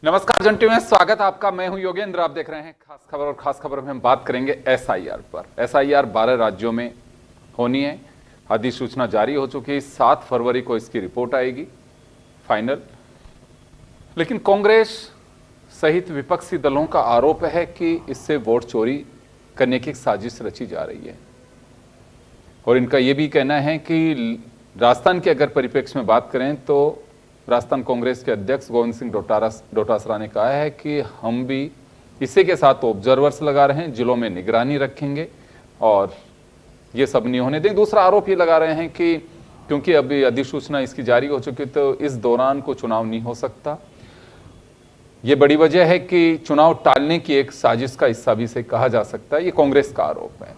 नमस्कार जंटी में स्वागत है आपका। मैं हूं योगेंद्र। आप देख रहे हैं खास खबर, और खास खबर में हम बात करेंगे एसआईआर पर। एसआईआर 12 राज्यों में होनी है। अधिसूचना जारी हो चुकी है। 7 फरवरी को इसकी रिपोर्ट आएगी फाइनल। लेकिन कांग्रेस सहित विपक्षी दलों का आरोप है कि इससे वोट चोरी करने की एक साजिश रची जा रही है। और इनका यह भी कहना है कि राजस्थान के अगर परिप्रेक्ष्य में बात करें तो राजस्थान कांग्रेस के अध्यक्ष गोविंद सिंह डोटासरा ने कहा है कि हम भी इसी के साथ ऑब्जर्वर्स लगा रहे हैं, जिलों में निगरानी रखेंगे और ये सब नहीं होने दें। दूसरा आरोप ये लगा रहे हैं कि क्योंकि अभी अधिसूचना इसकी जारी हो चुकी तो इस दौरान को चुनाव नहीं हो सकता। ये बड़ी वजह है कि चुनाव टालने की एक साजिश का हिस्सा भी इसे कहा जा सकता है। ये कांग्रेस का आरोप है।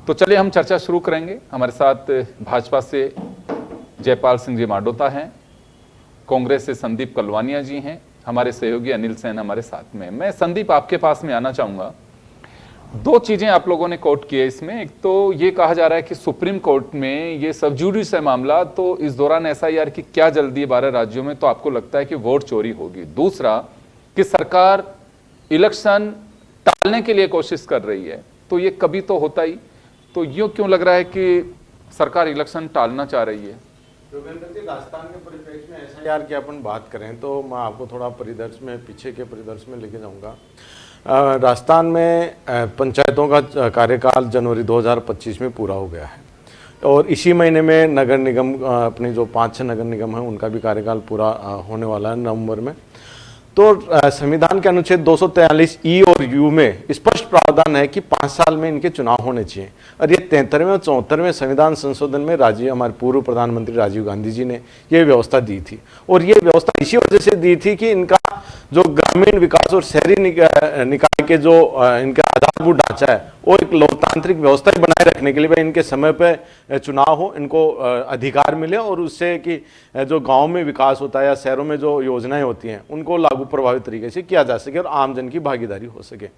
तो चलिए हम चर्चा शुरू करेंगे। हमारे साथ भाजपा से जयपाल सिंह जी माडोता हैं, कांग्रेस से संदीप कलवानिया जी हैं, हमारे सहयोगी अनिल सेन हमारे साथ में। मैं संदीप आपके पास में आना चाहूंगा। 2 चीजें आप लोगों ने कोट की है इसमें। एक तो ये कहा जा रहा है कि सुप्रीम कोर्ट में ये सब जुडिस है मामला, तो इस दौरान एसआईआर की क्या जल्दी है 12 राज्यों में, तो आपको लगता है कि वोट चोरी होगी। दूसरा कि सरकार इलेक्शन टालने के लिए कोशिश कर रही है, तो ये कभी तो होता ही। तो यूं क्यों लग रहा है कि सरकार इलेक्शन टालना चाह रही है। योगेंद्र जी, राजस्थान के परिप्रेक्ष्य में एसआईआर की अपन बात करें तो मैं आपको थोड़ा परिदृश्य में, पीछे के परिदृश्य में लेके जाऊंगा। राजस्थान में पंचायतों का कार्यकाल जनवरी 2025 में पूरा हो गया है और इसी महीने में नगर निगम, अपनी जो 5-6 नगर निगम हैं उनका भी कार्यकाल पूरा होने वाला है नवंबर में। तो संविधान के अनुच्छेद 243 ई और यू में स्पष्ट प्रावधान है कि 5 साल में इनके चुनाव होने चाहिए और ये 73वें और 74वें संविधान संशोधन में हमारे पूर्व प्रधानमंत्री राजीव गांधी जी ने ये व्यवस्था दी थी। और ये व्यवस्था इसी वजह से दी थी कि इनका जो ग्रामीण विकास और शहरी निकाय के जो इनका आधारभूत ढांचा है वो एक लोकतांत्रिक व्यवस्था बनाए रखने के लिए भाई इनके समय पे चुनाव हो, इनको अधिकार मिले और उससे कि जो गांव में विकास होता है या शहरों में जो योजनाएं होती हैं उनको लागू प्रभावी तरीके से किया जा सके और आमजन की भागीदारी हो सके।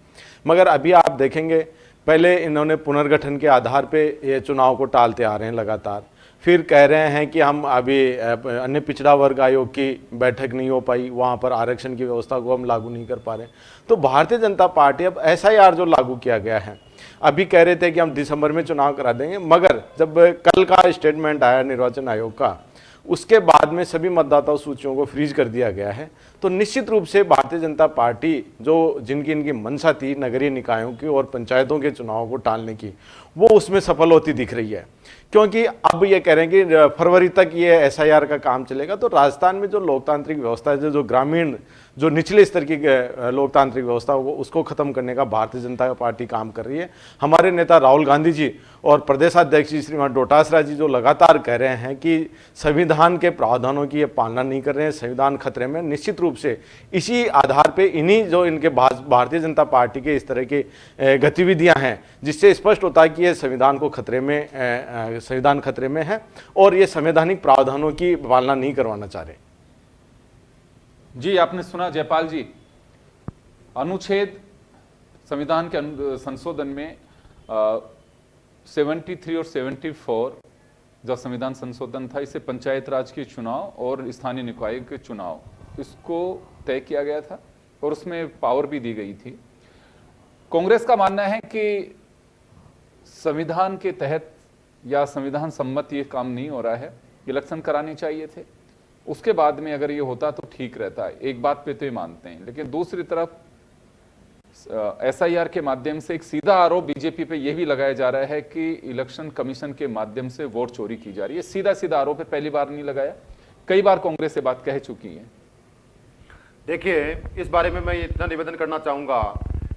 मगर अभी आप देखेंगे, पहले इन्होंने पुनर्गठन के आधार पे ये चुनाव को टालते आ रहे हैं लगातार, फिर कह रहे हैं कि हम अभी अन्य पिछड़ा वर्ग आयोग की बैठक नहीं हो पाई, वहाँ पर आरक्षण की व्यवस्था को हम लागू नहीं कर पा रहे। तो भारतीय जनता पार्टी अब एसआईआर जो लागू किया गया है, अभी कह रहे थे कि हम दिसंबर में चुनाव करा देंगे, मगर जब कल का स्टेटमेंट आया निर्वाचन आयोग का, उसके बाद में सभी मतदाता सूचियों को फ्रीज कर दिया गया है। तो निश्चित रूप से भारतीय जनता पार्टी जो जिनकी इनकी मंशा थी नगरीय निकायों की और पंचायतों के चुनाव को टालने की, वो उसमें सफल होती दिख रही है। क्योंकि अब ये कह रहे हैं कि फरवरी तक ये एसआईआर का काम चलेगा। तो राजस्थान में जो लोकतांत्रिक व्यवस्था है, जो ग्रामीण जो निचले स्तर की लोकतांत्रिक व्यवस्था हो, उसको खत्म करने का भारतीय जनता पार्टी काम कर रही है। हमारे नेता राहुल गांधी जी और प्रदेशाध्यक्ष जी श्रीमान डोटासरा जी जो लगातार कह रहे हैं कि संविधान के प्रावधानों की ये पालना नहीं कर रहे हैं, संविधान खतरे में, निश्चित रूप से इसी आधार पे इन्हीं जो इनके भारतीय जनता पार्टी के इस तरह की गतिविधियां हैं, जिससे स्पष्ट होता है कि ये संविधान को खतरे में, संविधान खतरे में है और ये संवैधानिक प्रावधानों की पालना नहीं करवाना चाह रहे। जी, आपने सुना जयपाल जी, अनुच्छेद संविधान के संशोधन में 73 और 74 जो संविधान संशोधन था, इसे पंचायत राज के चुनाव और स्थानीय निकाय के चुनाव इसको तय किया गया था और उसमें पावर भी दी गई थी। कांग्रेस का मानना है कि संविधान के तहत या संविधान सम्मत ये काम नहीं हो रहा है, इलेक्शन कराने चाहिए थे, उसके बाद में अगर ये होता तो ठीक रहता है। एक बात पे तो ये मानते हैं, लेकिन दूसरी तरफ एसआईआर के माध्यम से एक सीधा आरोप बीजेपी पे यह भी लगाया जा रहा है कि इलेक्शन कमीशन के माध्यम से वोट चोरी की जा रही है। सीधा सीधा आरोप है, पहली बार नहीं लगाया, कई बार कांग्रेस से बात कह चुकी है। देखिए, इस बारे में मैं इतना निवेदन करना चाहूंगा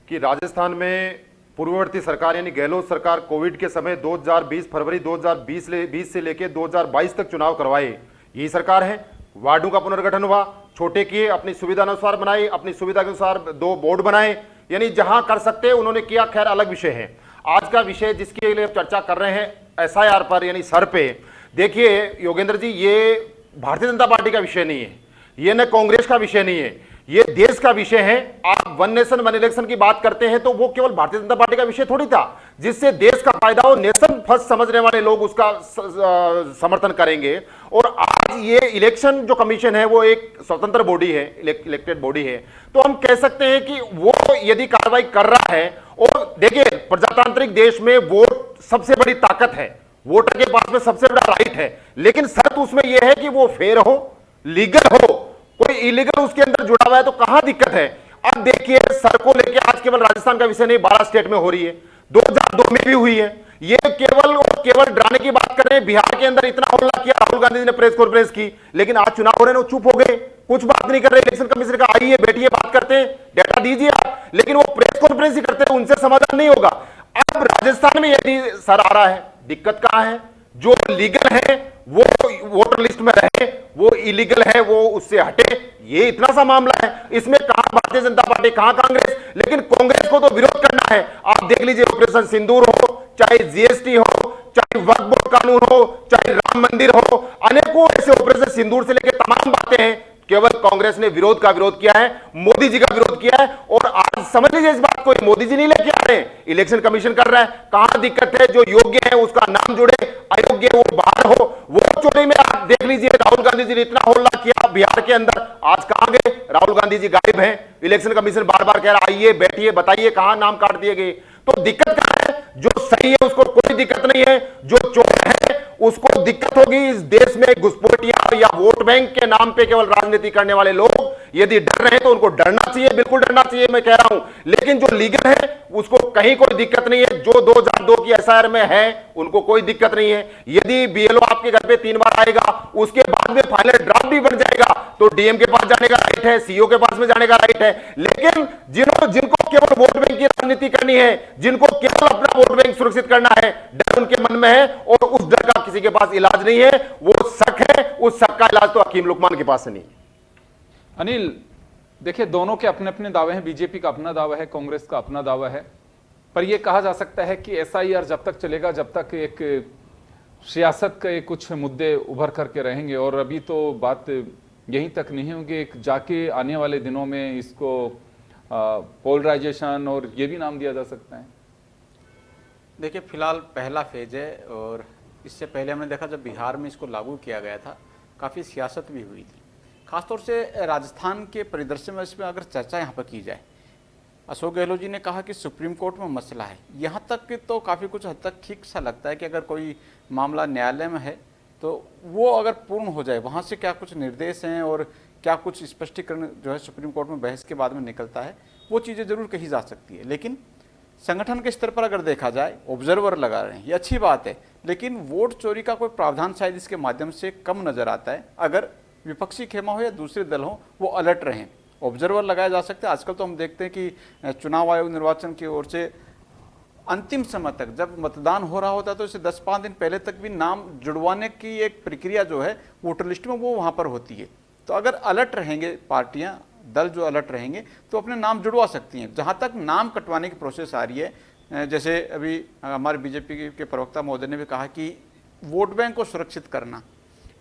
कि राजस्थान में पूर्ववर्ती सरकार यानी गहलोत सरकार कोविड के समय 2020 फरवरी 2020 से लेकर 2022 तक चुनाव करवाए, यही सरकार है। वार्डों का पुनर्गठन हुआ, छोटे किए, अपनी सुविधा अनुसार बनाए, अपनी सुविधा के अनुसार 2 बोर्ड बनाए, यानी जहां कर सकते उन्होंने किया। खैर, अलग विषय है। आज का विषय जिसके लिए चर्चा कर रहे हैं एसआईआर पर यानी सर पे, देखिए योगेंद्र जी, ये भारतीय जनता पार्टी का विषय नहीं है, ये न कांग्रेस का विषय नहीं है, ये देश का विषय है। आप वन नेशन वन इलेक्शन की बात करते हैं तो वो केवल भारतीय जनता पार्टी का विषय थोड़ी था। जिससे देश का फायदा हो, नेशन फर्स्ट समझने वाले लोग उसका समर्थन करेंगे। और आज ये इलेक्शन जो कमीशन है वो एक स्वतंत्र बॉडी है, इलेक्टेड बॉडी है, तो हम कह सकते हैं कि वो यदि कार्रवाई कर रहा है, और देखिए प्रजातांत्रिक देश में वोट सबसे बड़ी ताकत है, वोटर के पास में सबसे बड़ा राइट है, लेकिन शर्त उसमें यह है कि वो फेयर हो, लीगल हो। कोई इलीगल उसके अंदर जुड़ा हुआ है तो कहां दिक्कत है। अब देखिए, सर को लेके आज केवल राजस्थान का विषय नहीं, 12 स्टेट में हो रही है, 2002 में भी हुई है। ये केवल और केवल डराने की बात कर रहे हैं। बिहार के अंदर इतना हल्ला किया, राहुल गांधी जी ने प्रेस कॉन्फ्रेंस की, लेकिन आज चुनाव हो रहे हैं, चुप हो गए, कुछ बात नहीं कर रहे। इलेक्शन कमीशन का आइए बैठिए बात करते हैं, डेटा दीजिए आप, लेकिन वो प्रेस कॉन्फ्रेंस ही करते हैं, उनसे समाधान नहीं होगा। अब राजस्थान में यदि सर आ रहा है, दिक्कत कहां है? जो लीगल है वो वोटर लिस्ट में रहे, वो इलीगल है वो उससे हटे, ये इतना सा मामला है। इसमें कहां भारतीय जनता पार्टी, कहां कांग्रेस? लेकिन कांग्रेस को तो विरोध करना है। आप देख लीजिए, ऑपरेशन सिंदूर हो, चाहे जीएसटी हो, चाहे वक्फ बोर्ड कानून हो, चाहे राम मंदिर हो, अनेकों ऐसे ऑपरेशन सिंदूर से लेकर तमाम बातें हैं, केवल कांग्रेस ने विरोध का विरोध किया है, मोदी जी का विरोध किया है। और आज समझ लीजिए इस बात को, मोदी जी नहीं लेके आ रहे, इलेक्शन कमीशन कर रहा है। कहां दिक्कत है? जो योग्य है उसका नाम जुड़े, अयोग्य वो बाहर हो। वो चोरी में आप देख लीजिए, राहुल गांधी जी ने इतना हल्ला किया बिहार के अंदर, आज कहां गए? राहुल गांधी जी गायब हैं। इलेक्शन कमीशन बार बार कह रहा है आइए बैठिए बताइए कहां नाम काट दिए गए। तो दिक्कत कहां है? जो सही है उसको कोई दिक्कत नहीं है, जो चोर है उसको दिक्कत होगी। इस देश में घुसपैठिया या वोट बैंक के नाम पे केवल राजनीति करने वाले लोग यदि डर रहे हैं तो उनको डरना चाहिए, बिल्कुल डरना चाहिए, मैं कह रहा हूं। लेकिन जो लीगल है उसको कहीं कोई दिक्कत नहीं है। जो 2002 की एसआईआर में है उनको कोई दिक्कत नहीं है। यदि बीएलओ आपके घर पे 3 बार आएगा, उसके बाद में फाइनल ड्राफ्ट भी बन जाएगा, तो डीएम के पास जाने का राइट है, सीओ के पास में जाने का राइट है। लेकिन जिनको केवल वोट बैंक की राजनीति करनी है, जिनको केवल अपना वोट बैंक सुरक्षित करना है, डर उनके मन में है और उस डर का किसी के पास इलाज नहीं है। वो शक है, उस शक का इलाज तो हकीम लुकमान के पास नहीं। अनिल, देखिए दोनों के अपने अपने दावे हैं। बीजेपी का अपना दावा है, कांग्रेस का अपना दावा है, पर यह कहा जा सकता है कि एसआईआर जब तक चलेगा, जब तक एक सियासत के कुछ मुद्दे उभर करके रहेंगे। और अभी तो बात यहीं तक नहीं होगी, एक जाके आने वाले दिनों में इसको पोलराइजेशन और ये भी नाम दिया जा सकता है। देखिए, फिलहाल पहला फेज है और इससे पहले हमने देखा जब बिहार में इसको लागू किया गया था काफ़ी सियासत भी हुई थी, खासतौर से राजस्थान के परिदृश्य में। इसमें अगर चर्चा यहाँ पर की जाए, अशोक गहलोत जी ने कहा कि सुप्रीम कोर्ट में मसला है, यहाँ तक कि तो काफ़ी कुछ हद तक ठीक सा लगता है कि अगर कोई मामला न्यायालय में है तो वो अगर पूर्ण हो जाए, वहाँ से क्या कुछ निर्देश हैं और क्या कुछ स्पष्टीकरण जो है सुप्रीम कोर्ट में बहस के बाद में निकलता है, वो चीज़ें जरूर कही जा सकती है। लेकिन संगठन के स्तर पर अगर देखा जाए, ऑब्जर्वर लगा रहे हैं, ये अच्छी बात है, लेकिन वोट चोरी का कोई प्रावधान शायद इसके माध्यम से कम नजर आता है। अगर विपक्षी खेमा हो या दूसरे दल हो, वो अलर्ट रहें, ऑब्जर्वर लगाया जा सकता है। आजकल तो हम देखते हैं कि चुनाव आयोग निर्वाचन की ओर से अंतिम समय तक जब मतदान हो रहा होता है तो इसे 10-5 दिन पहले तक भी नाम जुड़वाने की एक प्रक्रिया जो है वोटर लिस्ट में वो वहाँ पर होती है। तो अगर अलर्ट रहेंगे पार्टियां, दल जो अलर्ट रहेंगे तो अपने नाम जुड़वा सकती हैं। जहाँ तक नाम कटवाने की प्रोसेस आ रही है, जैसे अभी हमारे बीजेपी के प्रवक्ता महोदय ने भी कहा कि वोट बैंक को सुरक्षित करना,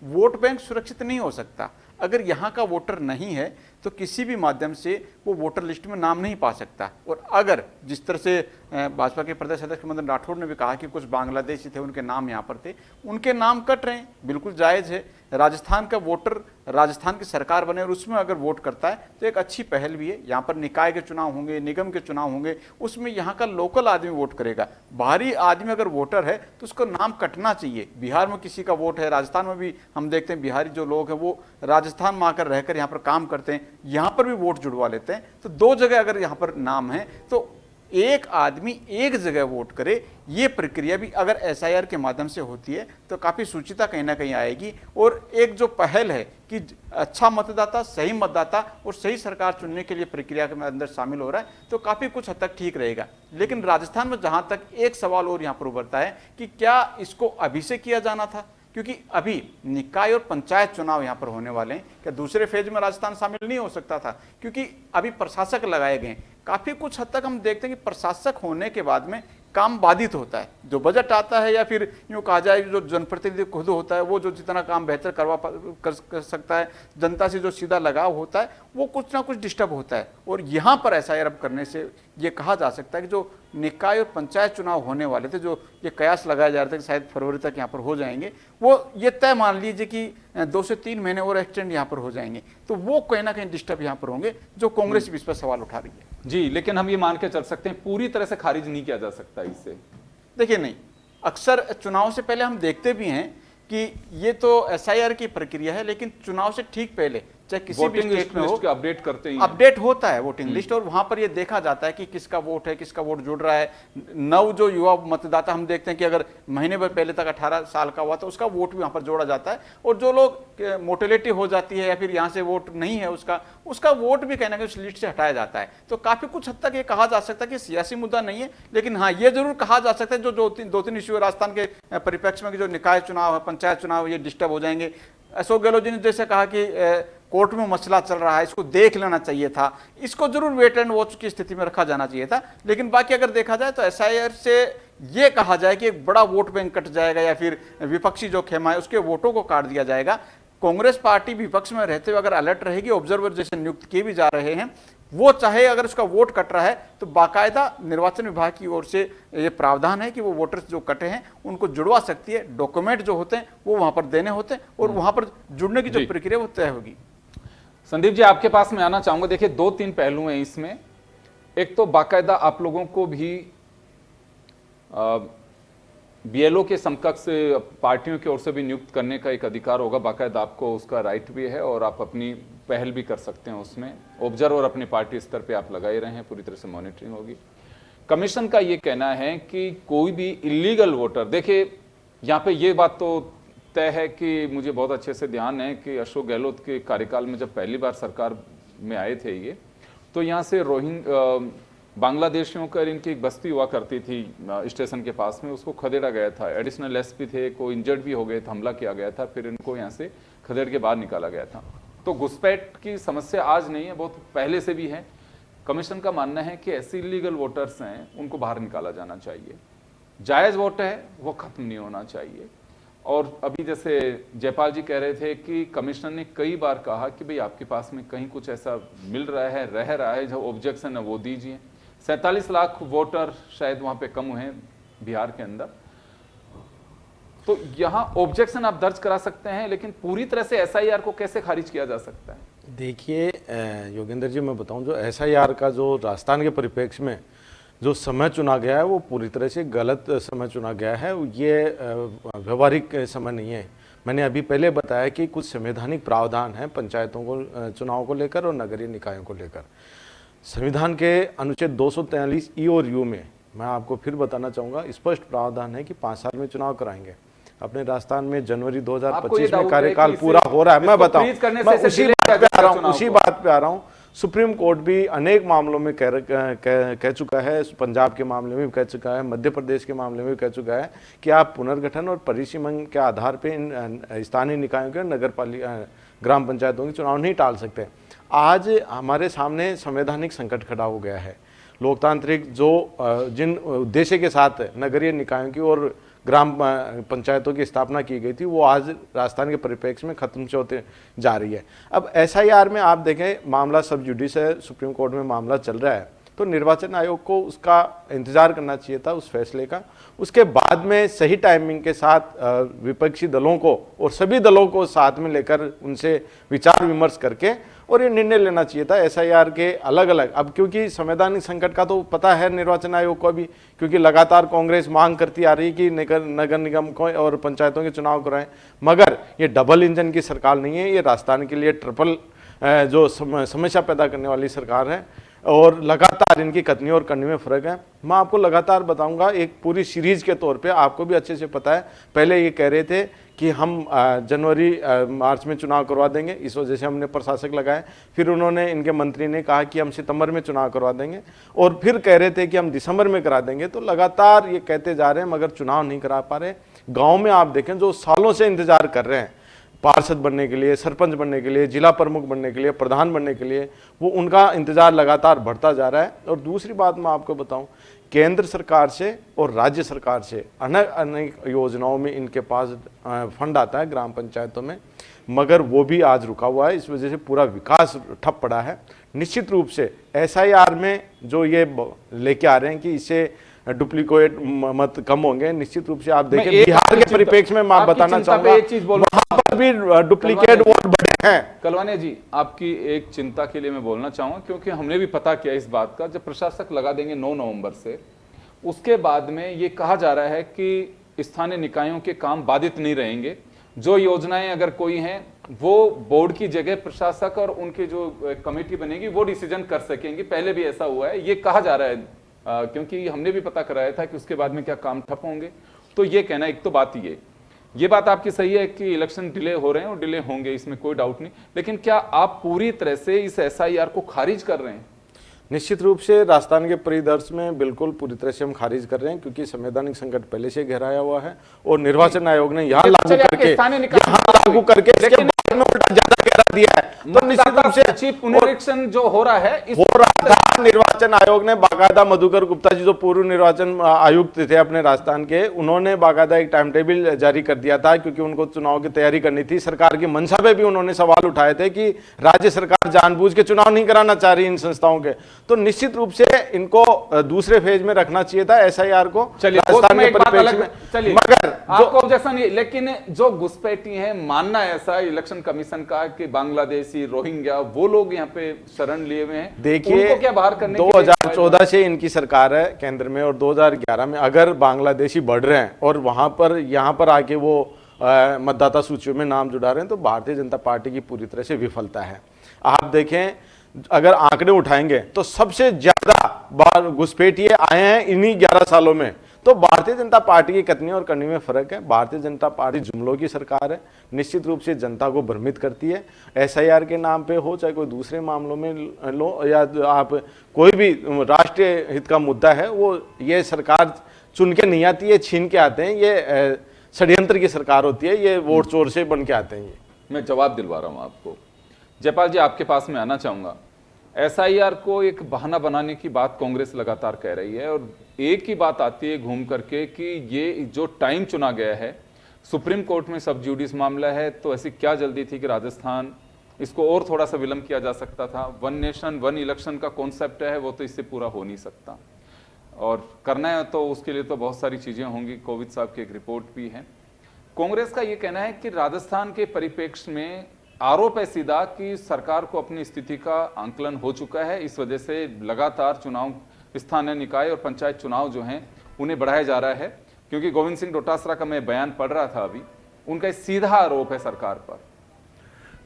वोट बैंक सुरक्षित नहीं हो सकता अगर यहाँ का वोटर नहीं है तो किसी भी माध्यम से वो वोटर लिस्ट में नाम नहीं पा सकता। और अगर जिस तरह से भाजपा के प्रदेश अध्यक्ष मदन राठौड़ ने भी कहा कि कुछ बांग्लादेशी थे, उनके नाम यहाँ पर थे, उनके नाम कट रहे हैं, बिल्कुल जायज़ है। राजस्थान का वोटर राजस्थान की सरकार बने और उसमें अगर वोट करता है तो एक अच्छी पहल भी है। यहाँ पर निकाय के चुनाव होंगे, निगम के चुनाव होंगे, उसमें यहाँ का लोकल आदमी वोट करेगा। बाहरी आदमी अगर वोटर है तो उसको नाम कटना चाहिए। बिहार में किसी का वोट है, राजस्थान में भी हम देखते हैं बिहारी जो लोग हैं वो राजस्थान में आकर रहकर यहाँ पर काम करते हैं, यहाँ पर भी वोट जुड़वा लेते हैं। तो 2 जगह अगर यहाँ पर नाम है तो एक आदमी एक जगह वोट करे, ये प्रक्रिया भी अगर एसआईआर के माध्यम से होती है तो काफ़ी सूचिता कहीं ना कहीं आएगी। और एक जो पहल है कि अच्छा मतदाता, सही मतदाता और सही सरकार चुनने के लिए प्रक्रिया के अंदर शामिल हो रहा है, तो काफ़ी कुछ हद तक ठीक रहेगा। लेकिन राजस्थान में जहाँ तक एक सवाल और यहाँ पर उभरता है कि क्या इसको अभी से किया जाना था, क्योंकि अभी निकाय और पंचायत चुनाव यहाँ पर होने वाले हैं। क्या दूसरे फेज में राजस्थान शामिल नहीं हो सकता था, क्योंकि अभी प्रशासक लगाए गए हैं। काफ़ी कुछ हद तक हम देखते हैं कि प्रशासक होने के बाद में काम बाधित होता है। जो बजट आता है या फिर यूँ कहा जाए जो जनप्रतिनिधि खुद होता है वो जो जितना काम बेहतर कर सकता है, जनता से जो सीधा लगाव होता है वो कुछ ना कुछ डिस्टर्ब होता है। और यहाँ पर एसआईआर करने से ये कहा जा सकता है कि जो निकाय और पंचायत चुनाव होने वाले थे, जो ये कयास लगाया जा रहा था कि शायद फरवरी तक यहाँ पर हो जाएंगे, वो ये तय मान लीजिए कि 2 से 3 महीने और एक्सटेंड यहाँ पर हो जाएंगे, तो वो कहीं ना कहीं डिस्टर्ब यहाँ पर होंगे, जो कांग्रेस भी इस पर सवाल उठा रही है। जी, लेकिन हम ये मान के चल सकते हैं पूरी तरह से खारिज नहीं किया जा सकता इससे। देखिए, नहीं, अक्सर चुनाव से पहले हम देखते भी हैं कि ये तो एसआईआर की प्रक्रिया है, लेकिन चुनाव से ठीक पहले चाहे किसी भी स्टेट में हो अपडेट करते हैं, अपडेट होता है वोटिंग लिस्ट, और वहां पर ये देखा जाता है कि किसका वोट है, किसका वोट जुड़ रहा है। नव जो युवा मतदाता हम देखते हैं कि अगर महीने भर पहले तक 18 साल का हुआ तो उसका वोट भी वहां पर जोड़ा जाता है। और जो लोग मोटिलिटी हो जाती है या फिर यहाँ से वोट नहीं है उसका वोट भी कहीं ना कहीं उस लिस्ट से हटाया जाता है। तो काफी कुछ हद तक ये कहा जा सकता है कि सियासी मुद्दा नहीं है, लेकिन हाँ ये जरूर कहा जा सकता है जो 2-3 इश्यू राजस्थान के परिप्रेक्ष्य में जो निकाय चुनाव है, पंचायत चुनाव, ये डिस्टर्ब हो जाएंगे। अशोक गहलोत जी ने जैसे कहा कि कोर्ट में मसला चल रहा है, इसको देख लेना चाहिए था, इसको जरूर वेट एंड वॉच की स्थिति में रखा जाना चाहिए था। लेकिन बाकी अगर देखा जाए तो एसआईआर से ये कहा जाए कि एक बड़ा वोट बैंक कट जाएगा या फिर विपक्षी जो खेमा है उसके वोटों को काट दिया जाएगा। कांग्रेस पार्टी विपक्ष में रहते हुए अगर अलर्ट रहेगी, ऑब्जर्वर जैसे नियुक्त किए भी जा रहे हैं, वो चाहे अगर उसका वोट कट रहा है तो बाकायदा निर्वाचन विभाग की ओर से ये प्रावधान है कि वो वोटर्स जो कटे हैं उनको जुड़वा सकती है। डॉक्यूमेंट जो होते हैं वो वहां पर देने होते हैं और वहां पर जुड़ने की जो प्रक्रिया वो तय होगी। संदीप जी, आपके पास मैं आना चाहूंगा। देखिए 2-3 पहलू हैं इसमें। एक तो बाकायदा आप लोगों को भी बीएलओ के समकक्ष पार्टियों की ओर से भी नियुक्त करने का एक अधिकार होगा, बाकायदा आपको उसका राइट भी है और आप अपनी पहल भी कर सकते हैं उसमें। ऑब्जर्वर अपनी पार्टी स्तर पे आप लगाए रहे हैं, पूरी तरह से मॉनिटरिंग होगी। कमीशन का ये कहना है कि कोई भी इलीगल वोटर, देखिए यहाँ पे ये बात तो तय है कि मुझे बहुत अच्छे से ध्यान है कि अशोक गहलोत के कार्यकाल में जब पहली बार सरकार में आए थे ये, तो यहाँ से बांग्लादेशियों का इनकी एक बस्ती हुआ करती थी स्टेशन के पास में, उसको खदेड़ा गया था। एडिशनल एसपी थे, कोई इंजर्ड भी हो गए थे, हमला किया गया था, फिर इनको यहाँ से खदेड़ के बाहर निकाला गया था। तो घुसपैठ की समस्या आज नहीं है, बहुत पहले से भी है। कमीशन का मानना है कि ऐसे इलीगल वोटर्स हैं उनको बाहर निकाला जाना चाहिए, जायज़ वोट है वो खत्म नहीं होना चाहिए। और अभी जैसे जयपाल जी कह रहे थे कि कमिश्नर ने कई बार कहा कि भाई आपके पास में कहीं कुछ ऐसा मिल रहा है, रह रहा है, जो ऑब्जेक्शन है वो दीजिए। 47 लाख वोटर शायद वहां पे कम हुए बिहार के अंदर, तो यहां ऑब्जेक्शन आप दर्ज करा सकते हैं, लेकिन पूरी तरह से एसआईआर को कैसे खारिज किया जा सकता है? देखिए योगेंद्र जी, मैं बताऊं, जो एसआईआर का जो राजस्थान के परिप्रेक्ष्य में जो समय चुना गया है वो पूरी तरह से गलत समय चुना गया है। ये व्यवहारिक समय नहीं है। मैंने अभी पहले बताया कि कुछ संवैधानिक प्रावधान है पंचायतों को चुनाव को लेकर और नगरीय निकायों को लेकर। संविधान के अनुच्छेद 243 ई और यू में मैं आपको फिर बताना चाहूँगा, स्पष्ट प्रावधान है कि 5 साल में चुनाव कराएंगे। अपने राजस्थान में जनवरी 2025 में कार्यकाल पूरा हो रहा है। मैं बताऊं, मैं उसी बात पे आ रहा हूँ। सुप्रीम कोर्ट भी अनेक मामलों में कह चुका है, पंजाब के मामले में भी कह चुका है, मध्य प्रदेश के मामले में भी कह चुका है कि आप पुनर्गठन और परिसीमन के आधार पे इन स्थानीय निकायों के नगर पालिका ग्राम पंचायतों के चुनाव नहीं टाल सकते। आज हमारे सामने संवैधानिक संकट खड़ा हो गया है। लोकतांत्रिक जो जिन उद्देश्य के साथ नगरीय निकायों की और ग्राम पंचायतों की स्थापना की गई थी, वो आज राजस्थान के परिप्रेक्ष्य में खत्म से होते जा रही है। अब एसआईआर में आप देखें, मामला सब जुडिस है, सुप्रीम कोर्ट में मामला चल रहा है, तो निर्वाचन आयोग को उसका इंतजार करना चाहिए था, उस फैसले का। उसके बाद में सही टाइमिंग के साथ विपक्षी दलों को और सभी दलों को साथ में लेकर उनसे विचार विमर्श करके और ये निर्णय लेना चाहिए था एसआईआर के अलग अलग। अब क्योंकि संवैधानिक संकट का तो पता है निर्वाचन आयोग को भी, क्योंकि लगातार कांग्रेस मांग करती आ रही है कि नगर निगम को और पंचायतों के चुनाव कराएं, मगर ये डबल इंजन की सरकार नहीं है, ये राजस्थान के लिए ट्रिपल जो समस्या पैदा करने वाली सरकार है और लगातार इनकी कथनी और करनी में फर्क है। मैं आपको लगातार बताऊंगा, एक पूरी सीरीज के तौर पे, आपको भी अच्छे से पता है। पहले ये कह रहे थे कि हम जनवरी मार्च में चुनाव करवा देंगे, इस वजह से हमने प्रशासक लगाए। फिर उन्होंने, इनके मंत्री ने कहा कि हम सितंबर में चुनाव करवा देंगे, और फिर कह रहे थे कि हम दिसंबर में करा देंगे। तो लगातार ये कहते जा रहे हैं मगर चुनाव नहीं करा पा रहे। गाँव में आप देखें, जो सालों से इंतजार कर रहे हैं पार्षद बनने के लिए, सरपंच बनने के लिए, जिला प्रमुख बनने के लिए, प्रधान बनने के लिए, वो उनका इंतजार लगातार बढ़ता जा रहा है। और दूसरी बात मैं आपको बताऊं, केंद्र सरकार से और राज्य सरकार से अनेक योजनाओं में इनके पास फंड आता है ग्राम पंचायतों में, मगर वो भी आज रुका हुआ है। इस वजह से पूरा विकास ठप पड़ा है। निश्चित रूप से एसआईआर में जो ये लेके आ रहे हैं कि इससे डुप्लीकेट मत कम होंगे, निश्चित रूप से आप देखें बिहार के परिप्रेक्ष्य में मैं बताना चाहूंगा, वहां पर भी डुप्लीकेट वोट बढ़े हैं। कलवानिया जी, आपकी एक चिंता के लिए मैं बोलना चाहूंगा, क्योंकि हमने भी पता किया इस बात का। जब प्रशासक लगा देंगे 9 नवंबर से, उसके बाद में ये कहा जा रहा है कि स्थानीय निकायों के काम बाधित नहीं रहेंगे। जो योजनाएं अगर कोई हैं वो बोर्ड की जगह प्रशासक और उनकी जो कमेटी बनेगी वो डिसीजन कर सकेंगे। पहले भी ऐसा हुआ है, ये कहा जा रहा है, क्योंकि हमने भी पता कराया था कि उसके बाद में क्या काम ठप होंगे। तो ये कहना, एक तो बात ये बात आपकी सही है कि इलेक्शन डिले हो रहे हैं और डिले होंगे, इसमें कोई डाउट नहीं, लेकिन क्या आप पूरी तरह से इस एसआईआर को खारिज कर रहे हैं? निश्चित रूप से राजस्थान के परिदृश्य में बिल्कुल पूरी तरह से हम खारिज कर रहे हैं, क्योंकि संवैधानिक संकट पहले से गहराया हुआ है और निर्वाचन आयोग ने यहाँ लागू करके इसके बाद में उल्टा ज्यादा गहरा दिया है। तो निश्चित रूप से पुनरीक्षण जो हो रहा है निर्वाचन आयोग ने बाकायदा, मधुकर गुप्ता जी जो पूर्व निर्वाचन आयुक्त थे अपने राजस्थान के, उन्होंने बाकायदा एक टाइम टेबल जारी कर दिया था, क्योंकि उनको चुनाव की तैयारी करनी थी। सरकार की मंशा पे भी उन्होंने सवाल उठाए थे कि राज्य सरकार जानबूझ के चुनाव नहीं कराना चाह रही इन संस्थाओं के। तो निश्चित रूप से इनको दूसरे फेज में रखना चाहिए था एसआईआर को। मगर आपको ऑब्जेक्शन नहीं, लेकिन जो घुसपैठी है, मानना ऐसा इलेक्शन कमीशन का कि बांग्लादेश बांग्लादेशी, रोहिंग्या, वो लोग यहाँ पे शरण लिए हुए हैं। देखिए, उनको क्या बाहर करने के लिए 2014 से इनकी सरकार है केंद्र में, और 2011 में अगर बांग्लादेशी बढ़ रहे हैं और वहां पर यहाँ पर आके वो मतदाता सूचियों में नाम जुड़ा रहे हैं, तो भारतीय जनता पार्टी की पूरी तरह से विफलता है। आप देखें, अगर आंकड़े उठाएंगे तो सबसे ज्यादा घुसपैठिए आए हैं इन्हीं 11 सालों में। तो भारतीय जनता पार्टी की कथनी और करनी में फर्क है। भारतीय जनता पार्टी जुमलों की सरकार है, निश्चित रूप से जनता को भ्रमित करती है। एसआईआर के नाम पे हो, चाहे कोई दूसरे मामलों में लो, या आप कोई भी राष्ट्रीय हित का मुद्दा है, वो ये सरकार चुन के नहीं आती है, छीन के आते हैं। ये षड्यंत्र की सरकार होती है, ये वोट चोर से बन के आते हैं। ये मैं जवाब दिलवा रहा हूं आपको। जयपाल जी, आपके पास में आना चाहूंगा। एसआईआर को एक बहाना बनाने की बात कांग्रेस लगातार कह रही है, और एक ही बात आती है घूम करके कि ये जो टाइम चुना गया है, सुप्रीम कोर्ट में सब जुडिस मामला है, तो ऐसी क्या जल्दी थी कि राजस्थान इसको और थोड़ा सा विलंब किया जा सकता था। वन नेशन वन इलेक्शन का कॉन्सेप्ट है, वो तो इससे पूरा हो नहीं सकता, और करना है तो उसके लिए तो बहुत सारी चीजें होंगी। कोविद साहब की एक रिपोर्ट भी है। कांग्रेस का ये कहना है कि राजस्थान के परिप्रेक्ष्य में आरोप है सीधा कि सरकार को अपनी स्थिति का आंकलन हो चुका है, इस वजह से लगातार चुनाव, स्थानीय निकाय और पंचायत चुनाव जो हैं उन्हें बढ़ाया जा रहा है। क्योंकि गोविंद सिंह डोटासरा का मैं बयान पढ़ रहा था अभी, उनका सीधा आरोप है सरकार पर।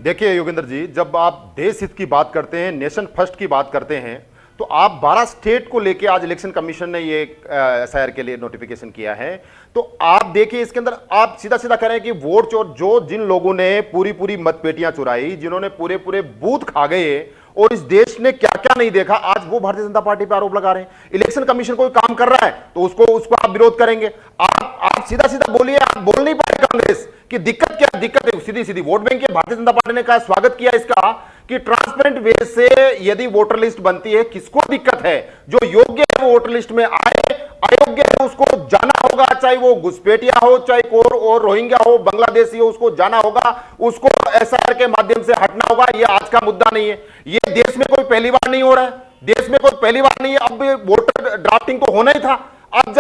देखिए योगेंद्र जी, जब आप देश हित की बात करते हैं, नेशन फर्स्ट की बात करते हैं, तो आप 12 स्टेट को लेके आज इलेक्शन कमीशन ने ये एसआईआर के लिए नोटिफिकेशन किया है। तो आप देखिए, इसके अंदर आप सीधा सीधा कह रहे हैं कि वोट चोर, जो जिन लोगों ने पूरी पूरी मतपेटियां चुराई, जिन्होंने पूरे पूरे बूथ खा गए और इस देश ने क्या क्या नहीं देखा, आज वो भारतीय जनता पार्टी पे आरोप लगा रहे हैं। इलेक्शन कमीशन कोई काम कर रहा है तो उसको आप विरोध करेंगे। आप सीधा सीधा बोलिए, आप बोल नहीं पाए कांग्रेस की दिक्कत क्या, दिक्कत है सीधी सीधी वोट बैंक है। भारतीय जनता पार्टी ने कहा, स्वागत किया इसका कि ट्रांसपेरेंट वे से यदि वोटर लिस्ट बनती है, किसको दिक्कत है, जो योग्य है वो वोटर लिस्ट में आए, अयोग्य है उसको जाना होगा, चाहे वो घुसपैठिया हो, चाहे कोर और रोहिंग्या हो, बांग्लादेशी हो, उसको जाना होगा, उसको एसआईआर के माध्यम से हटना होगा। ये आज का मुद्दा नहीं है, ये देश में कोई पहली बार नहीं हो रहा है, देश में कोई पहली बार नहीं है। अब वोटर ड्राफ्टिंग तो होना ही था। अब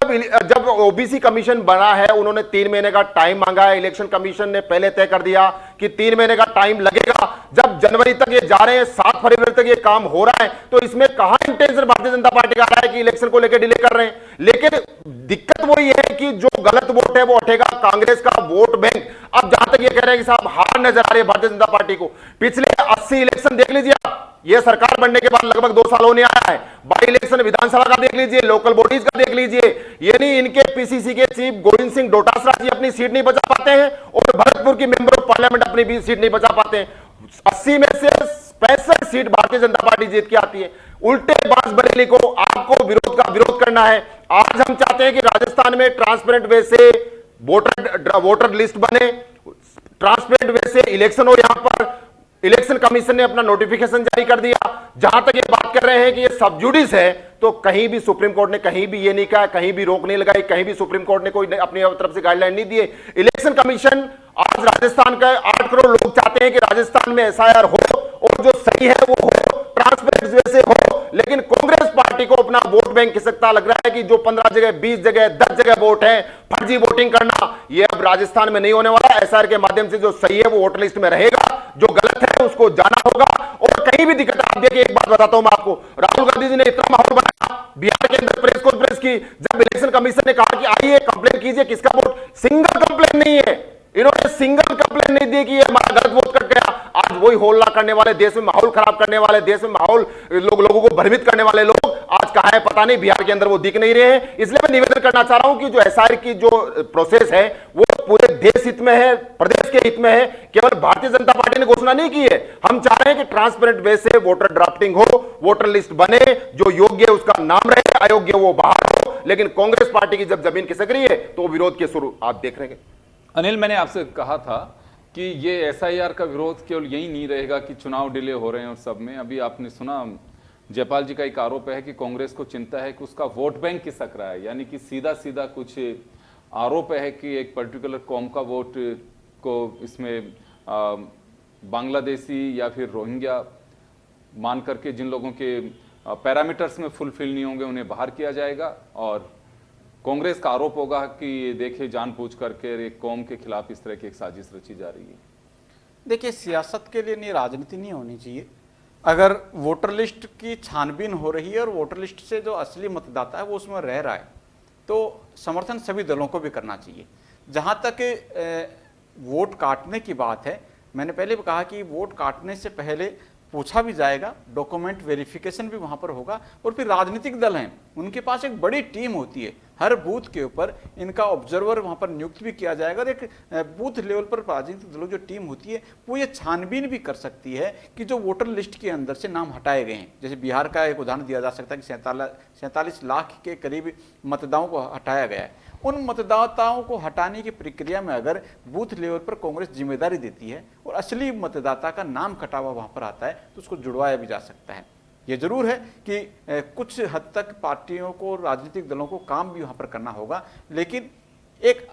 जब ओबीसी कमीशन बना है, उन्होंने 3 महीने का टाइम मांगा है। इलेक्शन कमीशन ने पहले तय कर दिया कि 3 महीने का टाइम लगेगा। जब जनवरी तक ये जा रहे हैं, 7 फरवरी तक ये काम हो रहा है, तो इसमें कहां इंटेंशन भारतीय जनता पार्टी का आ रहा है कि इलेक्शन को लेकर डिले कर रहे हैं। लेकिन दिक्कत वही है कि जो गलत वोट है वो उठेगा, कांग्रेस का वोट बैंक। अब जहां तक ये कह रहे हैं कि साहब हार नजर आ रही है भारतीय जनता पार्टी को, पिछले 80 इलेक्शन देख लीजिए आप, ये सरकार बनने के बाद लगभग 2 साल होने आया है। बाई इलेक्शन विधानसभा का देख लीजिए, लोकल बॉडीज का देख लीजिए, यानी इनके पीसीसी के चीफ गोविंद सिंह डोटासरा जी अपनी सीट नहीं बचा पाते हैं, और भरतपुर की मेंबर ऑफ पार्लियामेंट अपनी भी सीट नहीं बचा पाते हैं। 80 में से 65 सीट भारतीय जनता पार्टी जीत के आती है। उल्टे बांस बरेली को आपको विरोध करना है। आज हम चाहते हैं कि राजस्थान में ट्रांसपेरेंट वे से वोटर लिस्ट बने, ट्रांसपेरेंट वे से इलेक्शन हो। यहां पर इलेक्शन कमीशन ने अपना नोटिफिकेशन जारी कर दिया। जहां तक ये बात कर रहे हैं कि ये सब जुडिस है, तो कहीं भी सुप्रीम कोर्ट ने कहीं भी ये नहीं कहा, कहीं भी रोक नहीं लगाई, कहीं भी सुप्रीम कोर्ट ने कोई अपनी तरफ से गाइडलाइन नहीं दिए। इलेक्शन कमीशन, आज राजस्थान का 8 करोड़ लोग चाहते हैं कि राजस्थान में एसआईआर हो और जो सही है वो हो, ट्रांसपेरेंट वे से हो। लेकिन कांग्रेस पार्टी को अपना वोट बैंक खिसकता लग रहा है कि जो 15 जगह, 20 जगह, 10 जगह वोट है, फर्जी वोटिंग करना, ये अब राजस्थान में नहीं होने वाला। एसआईआर के माध्यम से जो सही है वो वोटर लिस्ट में रहेगा, जो गलत है उसको जाना होगा। और कहीं भी दिक्कत, आप देखिए, एक बात बताता हूं मैं आपको, राहुल गांधी जी ने इतना माहौल बनाया बिहार के अंदर प्रेस कॉन्फ्रेंस की, जब इलेक्शन कमीशन ने कहा कि आइए कंप्लेन कीजिए, किसका वोट, सिंगल कंप्लेन नहीं है, इन्होंने सिंगल कंप्लेन नहीं दी कि ये हमारा गलत वोट कर गया। आज वही होल्ला करने वाले, देश में माहौल खराब करने वाले, देश में माहौल लोगों को भ्रमित करने वाले लोग आज कहां है पता नहीं, बिहार के अंदर वो दिख नहीं रहे हैं। इसलिए मैं निवेदन करना चाह रहा हूं कि जो एसआईआर की जो प्रोसेस है वो पूरे देश हित में है, प्रदेश के हित में है। केवल भारतीय जनता पार्टी ने घोषणा नहीं की है, हम चाह रहे हैं कि ट्रांसपेरेंट वे से वोटर ड्राफ्टिंग हो, वोटर लिस्ट बने, जो योग्य है उसका नाम रहे, अयोग्य वो बाहर हो। लेकिन कांग्रेस पार्टी की जब जमीन खिसक रही है तो विरोध के शुरू आप देख रहे हैं। अनिल, मैंने आपसे कहा था कि ये एसआईआर का विरोध केवल यही नहीं रहेगा कि चुनाव डिले हो रहे हैं और सब में। अभी आपने सुना, जयपाल जी का एक आरोप है कि कांग्रेस को चिंता है कि उसका वोट बैंक खिसक रहा है, यानी कि सीधा सीधा कुछ आरोप है कि एक पर्टिकुलर कौम का वोट को इसमें बांग्लादेशी या फिर रोहिंग्या मान करके जिन लोगों के पैरामीटर्स में फुलफिल नहीं होंगे उन्हें बाहर किया जाएगा। और कांग्रेस का आरोप होगा कि देखिए जानबूझ करके एक कौम के खिलाफ इस तरह की एक साजिश रची जा रही है। देखिए, सियासत के लिए नहीं, राजनीति नहीं होनी चाहिए। अगर वोटर लिस्ट की छानबीन हो रही है और वोटर लिस्ट से जो असली मतदाता है वो उसमें रह रहा है, तो समर्थन सभी दलों को भी करना चाहिए। जहाँ तक वोट काटने की बात है, मैंने पहले भी कहा कि वोट काटने से पहले पूछा भी जाएगा, डॉक्यूमेंट वेरिफिकेशन भी वहाँ पर होगा, और फिर राजनीतिक दल हैं, उनके पास एक बड़ी टीम होती है, हर बूथ के ऊपर इनका ऑब्जर्वर वहाँ पर नियुक्त भी किया जाएगा, और एक बूथ लेवल पर राजनीतिक दलों जो टीम होती है वो ये छानबीन भी कर सकती है कि जो वोटर लिस्ट के अंदर से नाम हटाए गए हैं, जैसे बिहार का एक उदाहरण दिया जा सकता है कि 47 लाख के करीब मतदाताओं को हटाया गया है। उन मतदाताओं को हटाने की प्रक्रिया में अगर बूथ लेवल पर कांग्रेस जिम्मेदारी देती है और असली मतदाता का नाम कटा हुआ वहाँ पर आता है तो उसको जुड़वाया भी जा सकता है। ये जरूर है कि कुछ हद तक पार्टियों को, राजनीतिक दलों को काम भी वहाँ पर करना होगा, लेकिन एक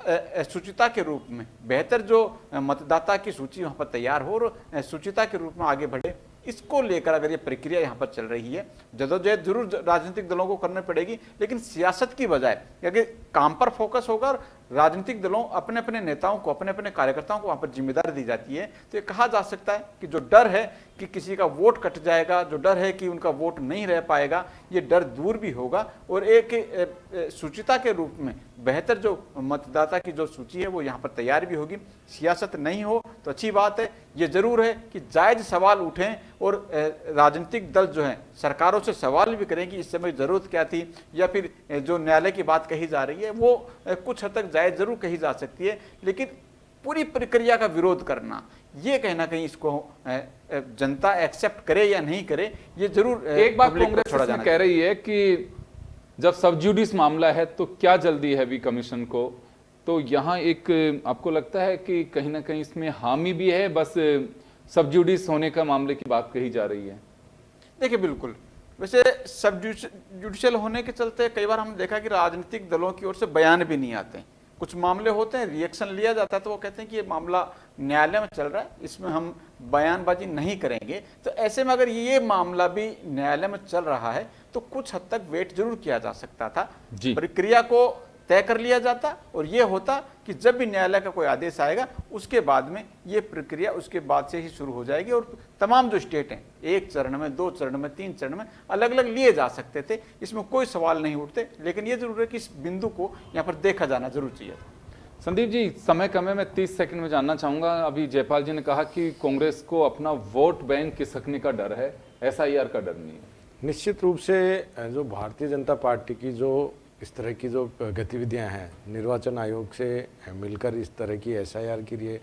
सूचिता के रूप में बेहतर जो मतदाता की सूची वहाँ पर तैयार हो और सूचिता के रूप में आगे बढ़े, इसको लेकर अगर ये प्रक्रिया यहाँ पर चल रही है, जदोजहद जरूर राजनीतिक दलों को करनी पड़ेगी, लेकिन सियासत की बजाय अगर काम पर फोकस होगा और राजनीतिक दलों अपने अपने नेताओं को, अपने अपने कार्यकर्ताओं को वहाँ पर जिम्मेदारी दी जाती है, तो ये कहा जा सकता है कि जो डर है कि किसी का वोट कट जाएगा, जो डर है कि उनका वोट नहीं रह पाएगा, ये डर दूर भी होगा और एक सूचिता के रूप में बेहतर जो मतदाता की जो सूची है वो यहाँ पर तैयार भी होगी। सियासत नहीं हो तो अच्छी बात है। ये जरूर है कि जायज सवाल उठें और राजनीतिक दल जो हैं सरकारों से सवाल भी करें कि इस समय ज़रूरत क्या थी, या फिर जो न्यायालय की बात कही जा रही है वो कुछ हद तक जायज जरूर कही जा सकती है, लेकिन पूरी प्रक्रिया का विरोध करना, ये कहीं ना कहीं इसको जनता एक्सेप्ट करे या नहीं करे, ये जरूर एक बात कांग्रेस इसमें कह रही है कि जब सब जुडिस मामला है तो क्या जल्दी है वी कमीशन को, तो यहाँ एक आपको लगता है कि कहीं ना कहीं इसमें हामी भी है, बस सब जुडिस होने का मामले की बात कही जा रही है? देखिए, बिल्कुल, वैसे सब जुडिशियल होने के चलते कई बार हमने देखा कि राजनीतिक दलों की ओर से बयान भी नहीं आते हैं। कुछ मामले होते हैं, रिएक्शन लिया जाता है तो वो कहते हैं कि ये मामला न्यायालय में चल रहा है, इसमें हम बयानबाजी नहीं करेंगे। तो ऐसे में अगर ये मामला भी न्यायालय में चल रहा है तो कुछ हद तक वेट जरूर किया जा सकता था, प्रक्रिया को तय कर लिया जाता और ये होता कि जब भी न्यायालय का कोई आदेश आएगा उसके बाद में ये प्रक्रिया उसके बाद से ही शुरू हो जाएगी, और तमाम जो स्टेट हैं, एक चरण में, 2 चरण में, 3 चरण में अलग अलग लिए जा सकते थे, इसमें कोई सवाल नहीं उठते। लेकिन ये जरूर है कि इस बिंदु को यहाँ पर देखा जाना जरूर चाहिए। संदीप जी, समय कम है, मैं 30 सेकंड में जानना चाहूंगा, अभी जयपाल जी ने कहा कि कांग्रेस को अपना वोट बैंक खिसकने का डर है, SIR का डर नहीं है। निश्चित रूप से जो भारतीय जनता पार्टी की जो इस तरह की जो गतिविधियां हैं, निर्वाचन आयोग से मिलकर इस तरह की SIR के लिए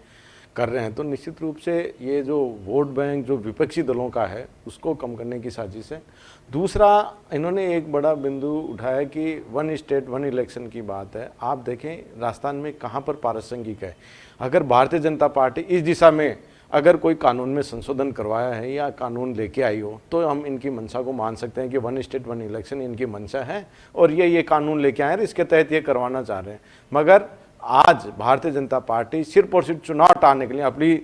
कर रहे हैं, तो निश्चित रूप से ये जो वोट बैंक जो विपक्षी दलों का है उसको कम करने की साजिश है। दूसरा, इन्होंने एक बड़ा बिंदु उठाया कि 1 स्टेट 1 इलेक्शन की बात है। आप देखें राजस्थान में कहाँ पर पारस्परिक है। अगर भारतीय जनता पार्टी इस दिशा में अगर कोई कानून में संशोधन करवाया है या कानून लेके आई हो तो हम इनकी मंशा को मान सकते हैं कि 1 स्टेट 1 इलेक्शन इनकी मंशा है और ये कानून लेके आए हैं, इसके तहत ये करवाना चाह रहे हैं। मगर आज भारतीय जनता पार्टी सिर्फ और सिर्फ चुनाव टालने के लिए अपनी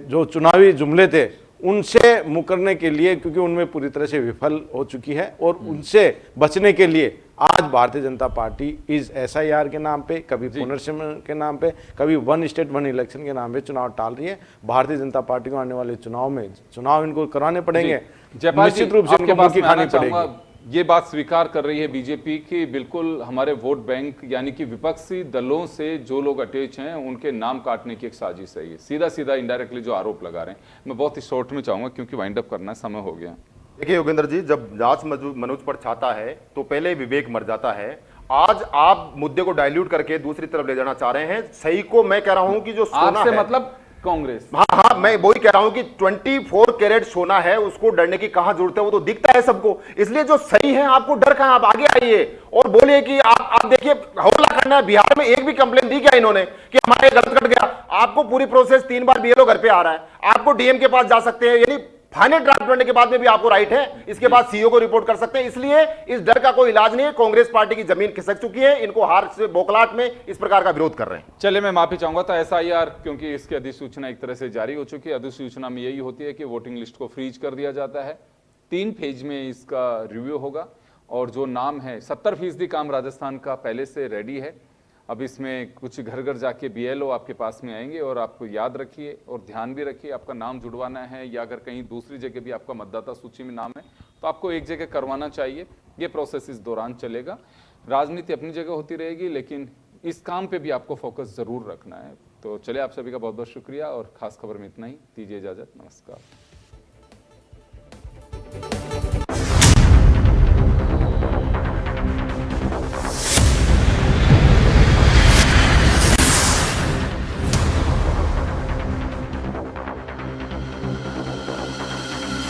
जो चुनावी जुमले थे उनसे मुकरने के लिए, क्योंकि उनमें पूरी तरह से विफल हो चुकी है, और उनसे बचने के लिए आज भारतीय जनता पार्टी इस SIR के नाम पे, कभी पुनर्गठन के नाम पे, कभी 1 स्टेट 1 इलेक्शन के नाम पे चुनाव टाल रही है। भारतीय जनता पार्टी को आने वाले चुनाव में चुनाव इनको कराने पड़ेंगे, निश्चित रूप से इनको मुक्की खानी पड़ेगी। ये बात स्वीकार कर रही है बीजेपी कि बिल्कुल हमारे वोट बैंक यानी कि विपक्षी दलों से जो लोग अटैच हैं उनके नाम काटने की एक साजिश है। ये सीधा सीधा इनडायरेक्टली जो आरोप लगा रहे हैं। मैं बहुत ही शॉर्ट में चाहूंगा क्योंकि वाइंड अप करना समय हो गया। देखिए योगेंद्र जी, जब जांच मनोज पर छाता है तो पहले विवेक मर जाता है। आज आप मुद्दे को डाइल्यूट करके दूसरी तरफ ले जाना चाह रहे हैं। सही को मैं कह रहा हूं कि जो सोना है, मतलब कांग्रेस, हाँ, मैं वही कह रहा हूं कि 24 कैरेट सोना है, उसको डरने की कहां जरूरत है, वो तो दिखता है सबको। इसलिए जो सही है आपको डर का, आप आगे आइए और बोलिए कि आप देखिए हौला करना है। बिहार में एक भी कंप्लेन दी क्या इन्होंने कि हमारे गलत कट गया? आपको पूरी प्रोसेस 3 बार BLO घर पे आ रहा है, आपको DM के पास जा सकते हैं, यानी फाइनल ड्राफ्ट बनने के बाद में भी आपको राइट है, इसके बाद CEO को रिपोर्ट कर सकते हैं। इसलिए इस डर का कोई इलाज नहीं है। कांग्रेस पार्टी की जमीन खिसक चुकी है, इनको हार से बौखलाहट में इस प्रकार का विरोध कर रहे हैं। चलिए, मैं माफी चाहूंगा। तो SIR क्योंकि इसकी अधिसूचना एक तरह से जारी हो चुकी है। अधिसूचना में यही होती है कि वोटिंग लिस्ट को फ्रीज कर दिया जाता है। 3 फेज में इसका रिव्यू होगा और जो नाम है 70% काम राजस्थान का पहले से रेडी है। अब इसमें कुछ घर घर जाके BLO आपके पास में आएंगे और आपको याद रखिए और ध्यान भी रखिए, आपका नाम जुड़वाना है या अगर कहीं दूसरी जगह भी आपका मतदाता सूची में नाम है तो आपको एक जगह करवाना चाहिए। ये प्रोसेस इस दौरान चलेगा। राजनीति अपनी जगह होती रहेगी, लेकिन इस काम पे भी आपको फोकस जरूर रखना है। तो चलिए, आप सभी का बहुत बहुत शुक्रिया और खास खबर में इतना ही। दीजिए इजाजत, नमस्कार।